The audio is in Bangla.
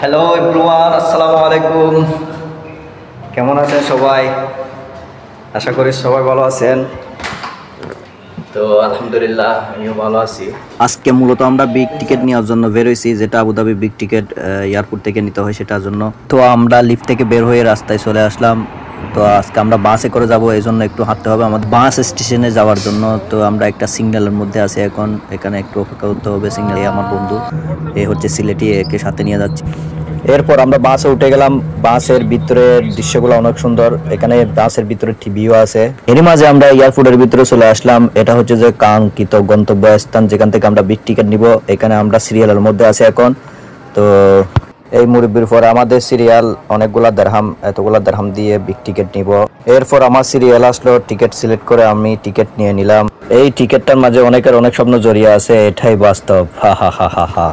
হ্যালো এভরিওয়ান, আসসালামু আলাইকুম। কেমন আছেন সবাই? আশা করি সবাই ভালো আছেন। তো আলহামদুলিল্লাহ আমিও ভালো আছি। আজকে মূলত আমরা বিগ টিকিট নেওয়ার জন্য বের হয়েছি, যেটা আবুধাবি বিগ টিকিট এয়ারপোর্ট থেকে নিতে হয় সেটার জন্য। তো আমরা লিফট থেকে বের হয়ে রাস্তায় চলে আসলাম। তো আজকে আমরা বাসে করে যাব, এই জন্য একটু হাঁটতে হবে আমাদের বাস স্টেশনে যাওয়ার জন্য। তো আমরা একটা সিগন্যালের মধ্যে আছি এখন, এখানে একটু অপেক্ষা করতে হবে। সিগন্যালে আমার বন্ধু এ হচ্ছে সিলেটি, একে সাথে নিয়ে যাচ্ছি। এরপর আমরা বাসে উঠে গেলাম। বাসের ভিতরের দৃশ্যগুলো অনেক সুন্দর, এখানে বাসের ভিতরে টিভিও আছে। এর মাঝে আমরা এয়ারপোর্টের ভিতরে চলে আসলাম। এটা হচ্ছে যে কাঙ্ক্ষিত গন্তব্য স্থান, যেখান থেকে আমরা বিগ টিকিট নিব। এখানে আমরা সিরিয়ালের মধ্যে আছি এখন। তো এই মুরব্বির পরে আমাদের সিরিয়াল, অনেকগুলা দেরহাম, এতগুলা দেরহাম দিয়ে বিগ টিকিট নিব। এরপর আমার সিরিয়াল আসলো, টিকিট সিলেক্ট করে আমি টিকিট নিয়ে নিলাম। এই টিকিটটার মাঝে অনেকের অনেক স্বপ্ন জড়িয়ে আছে, এটাই বাস্তব। হা হা হা হা হা।